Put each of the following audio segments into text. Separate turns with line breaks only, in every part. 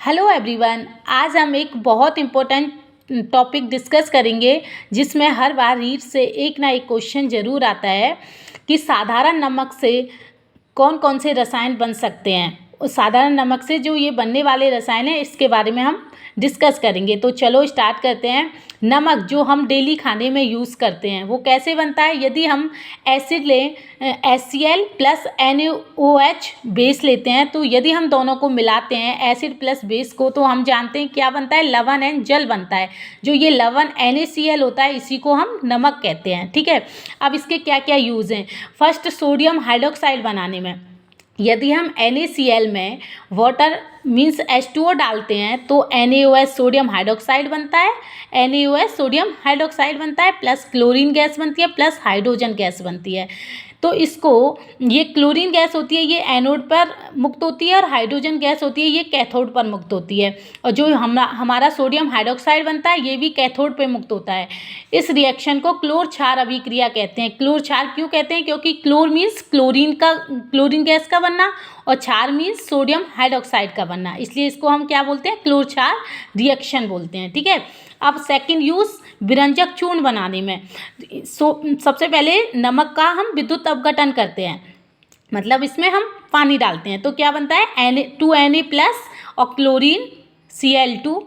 Hello everyone, आज हम एक बहुत इम्पोर्टेंट टॉपिक डिस्कस करेंगे जिसमें हर बार रीट से एक ना एक क्वेश्चन ज़रूर आता है कि साधारण नमक से कौन कौन से रसायन बन सकते हैं। उस साधारण नमक से जो ये बनने वाले रसायन हैं इसके बारे में हम डिस्कस करेंगे। तो चलो स्टार्ट करते हैं। नमक जो हम डेली खाने में यूज़ करते हैं वो कैसे बनता है। यदि हम एसिड लें HCl प्लस NaOH बेस लेते हैं, तो यदि हम दोनों को मिलाते हैं एसिड प्लस बेस को, तो हम जानते हैं क्या बनता है, लवण एंड जल बनता है। जो ये लवण NaCl होता है इसी को हम नमक कहते हैं। ठीक है, अब इसके क्या क्या यूज़ हैं। फर्स्ट, सोडियम हाइड्रोक्साइड बनाने में यदि हम NaCl में वाटर मीन्स H2O डालते हैं तो NaOH सोडियम हाइड्रोक्साइड बनता है, NaOH सोडियम हाइड्रोक्साइड बनता है, प्लस क्लोरीन गैस बनती है, प्लस हाइड्रोजन गैस बनती है। तो इसको, ये क्लोरीन गैस होती है ये एनोड पर मुक्त होती है और हाइड्रोजन गैस होती है ये कैथोड पर मुक्त होती है। और जो हमारा सोडियम हाइड्रोक्साइड बनता है ये भी कैथोड पे मुक्त होता है। इस रिएक्शन को क्लोर क्षार अभिक्रिया कहते हैं। क्लोर क्षार क्यों कहते हैं? क्योंकि क्लोर मीन्स क्लोरीन गैस का बनना और क्षार मीन्स सोडियम हाइड्रोक्साइड का बनना, इसलिए इसको हम क्या बोलते हैं, क्लोर क्षार रिएक्शन बोलते हैं। ठीक है, अब सेकंड यूज़ विरंजक चूर्ण बनाने में। सबसे पहले नमक का हम विद्युत अपघटन करते हैं, मतलब इसमें हम पानी डालते हैं तो क्या बनता है, Na2Na प्लस और क्लोरीन Cl2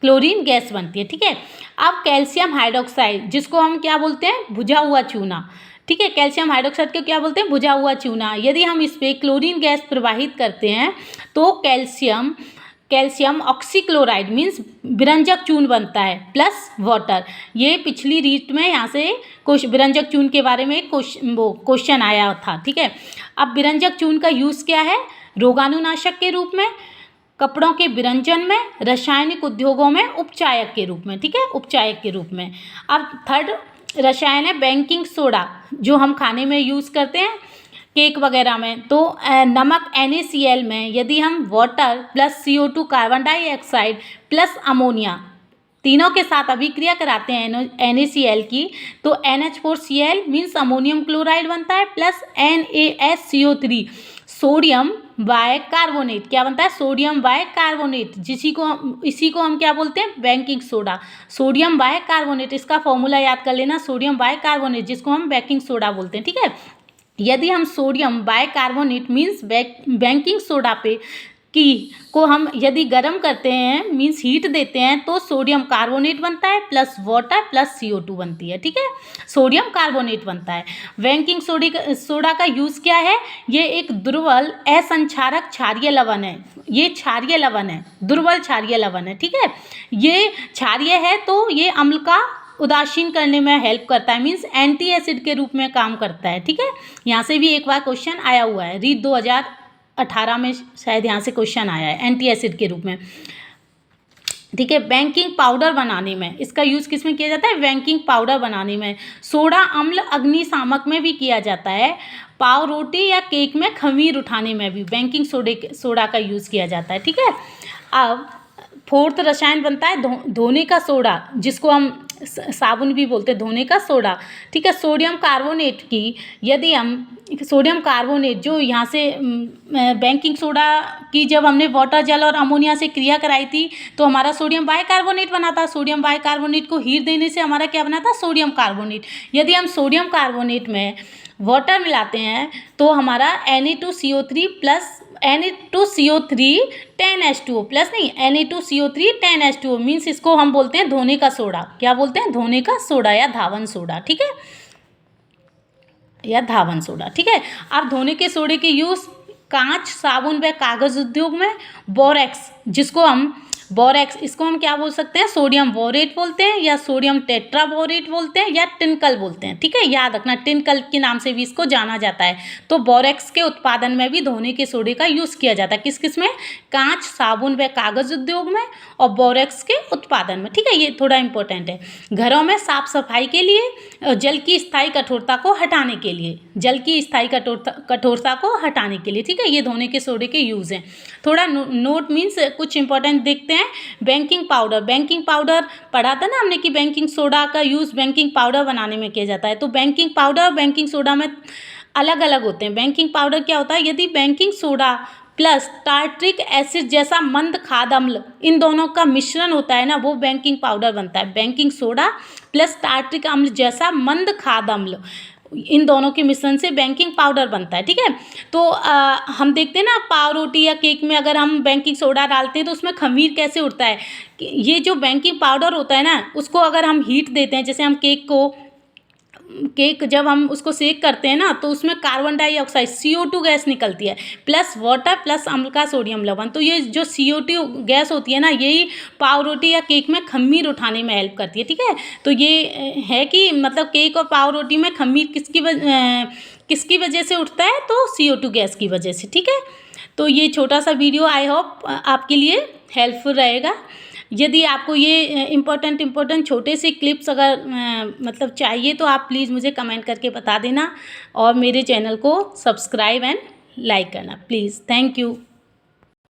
क्लोरीन गैस बनती है। ठीक है, अब कैल्शियम हाइड्रोक्साइड जिसको हम क्या बोलते हैं, भुजा हुआ चूना। ठीक है, कैल्शियम हाइड्रोक्साइड को क्या बोलते हैं, भुजा हुआ चूना। यदि हम इस पर क्लोरीन गैस प्रवाहित करते हैं तो कैल्शियम ऑक्सीक्लोराइड मीन्स विरंजक चूर्ण बनता है प्लस वाटर। ये पिछली रीट में यहाँ से विरंजक चूर्ण के बारे में क्वेश्चन आया था। ठीक है, अब विरंजक चूर्ण का यूज़ क्या है, रोगाणुनाशक के रूप में, कपड़ों के विरंजन में, रासायनिक उद्योगों में उपचायक के रूप में। ठीक है, उपचायक के रूप में। अब थर्ड रसायन है बेकिंग सोडा, जो हम खाने में यूज़ करते हैं केक वगैरह में। तो नमक NaCl में यदि हम water plus CO2 carbon dioxide plus ammonia तीनों के साथ अभिक्रिया कराते हैं NaCl की, तो NH4Cl मीन्स अमोनियम क्लोराइड बनता है प्लस NaSCO3 सोडियम बाइकार्बोनेट। क्या बनता है, सोडियम बाइकार्बोनेट, इसी को हम क्या बोलते हैं, बेकिंग सोडा। सोडियम बाइकार्बोनेट, इसका फॉर्मूला याद कर लेना, सोडियम बाइकार्बोनेट जिसको हम बेकिंग सोडा बोलते हैं। ठीक है, यदि हम sodium bicarbonate means baking soda को हम यदि गर्म करते हैं मीन्स हीट देते हैं तो सोडियम कार्बोनेट बनता है प्लस वाटर प्लस CO2 बनती है। ठीक है, सोडियम कार्बोनेट बनता है। बेकिंग सोडा का यूज़ क्या है, ये एक दुर्बल असंक्षारक क्षारीय लवण है। ये क्षारीय लवण है, दुर्बल क्षारीय लवण है। ठीक है, ये क्षारीय है तो ये अम्ल का उदासीन करने में हेल्प करता है, मीन्स एंटी एसिड के रूप में काम करता है। ठीक है, यहाँ से भी एक बार क्वेश्चन आया हुआ है, रीट 2018 में शायद यहाँ से क्वेश्चन आया है, एंटी एसिड के रूप में। ठीक है, बेकिंग पाउडर बनाने में इसका यूज़ किस में किया जाता है, बेकिंग पाउडर बनाने में। सोडा अम्ल अग्निशामक में भी किया जाता है। पाव रोटी या केक में खमीर उठाने में भी बेकिंग सोडा का यूज़ किया जाता है। ठीक है, अब फोर्थ रसायन बनता है धोने का सोडा, जिसको हम साबुन भी बोलते हैं, धोने का सोडा। ठीक है, सोडियम कार्बोनेट की यदि हम सोडियम कार्बोनेट जो यहाँ से बेकिंग सोडा की जब हमने वाटर जल और अमोनिया से क्रिया कराई थी तो हमारा सोडियम बाइकार्बोनेट बना था। सोडियम बाइकार्बोनेट को हीट देने से हमारा क्या बना था, सोडियम कार्बोनेट। यदि हम सोडियम कार्बोनेट में वाटर मिलाते हैं तो हमारा Na2CO3 plus Na2CO3 10H2O plus नहीं Na2CO3 10H2O मीन्स इसको हम बोलते हैं धोने का सोडा। क्या बोलते हैं, धोने का सोडा या धावन सोडा। ठीक है, या धावन सोडा। ठीक है, अब धोने के सोडे के यूज़ कांच, साबुन व कागज उद्योग में। बोरेक्स इसको हम क्या बोल सकते हैं, सोडियम बोरेट बोलते हैं या सोडियम टेट्राबोरेट बोलते हैं या टिनकल बोलते हैं। ठीक है, याद रखना टिनकल के नाम से भी इसको जाना जाता है। तो बोरेक्स के उत्पादन में भी धोने के सोडे का यूज़ किया जाता है। किस किस में, कांच, साबुन व कागज उद्योग में और बोरेक्स के उत्पादन में। ठीक है, ये थोड़ा इंपॉर्टेंट है। घरों में साफ सफाई के लिए, जल की स्थायी कठोरता को हटाने के लिए, जल की स्थायी कठोरता को हटाने के लिए। ठीक है, ये धोने के सोडे के यूज़ हैं। थोड़ा नोट मीन्स कुछ इंपॉर्टेंट देखते हैं। बेकिंग पाउडर पढ़ा था ना हमने कि बेकिंग सोडा का यूज़ बेकिंग पाउडर बनाने में किया जाता है। तो बेकिंग पाउडर और बेकिंग सोडा में अलग अलग होते हैं। बेकिंग पाउडर क्या होता है, यदि baking soda plus tartaric acid जैसा मंद खाद्य अम्ल, इन दोनों का मिश्रण होता है ना, वो बेकिंग पाउडर बनता है। बेकिंग सोडा प्लस टार्ट्रिक अम्ल जैसा मंद खाद्य अम्ल, इन दोनों के मिश्रण से बेकिंग पाउडर बनता है। ठीक है, तो हम देखते हैं ना पाव रोटी या केक में अगर हम बेकिंग सोडा डालते हैं तो उसमें खमीर कैसे उठता है। ये जो बेकिंग पाउडर होता है ना, उसको अगर हम हीट देते हैं, जैसे हम केक जब हम उसको सेक करते हैं ना, तो उसमें कार्बन डाइऑक्साइड CO2 गैस निकलती है, प्लस वाटर प्लस अम्ल का सोडियम लवण। तो ये जो CO2 गैस होती है ना, यही पाव रोटी या केक में खमीर उठाने में हेल्प करती है। ठीक है, तो ये है कि मतलब केक और पाव रोटी में खमीर किसकी वजह से उठता है, तो CO2 गैस की वजह से। ठीक है, तो ये छोटा सा वीडियो आई होप आपके लिए हेल्पफुल रहेगा। यदि आपको ये इम्पोर्टेंट छोटे से क्लिप्स अगर मतलब चाहिए तो आप प्लीज़ मुझे कमेंट करके बता देना, और मेरे चैनल को सब्सक्राइब एंड लाइक करना प्लीज़। Thank you.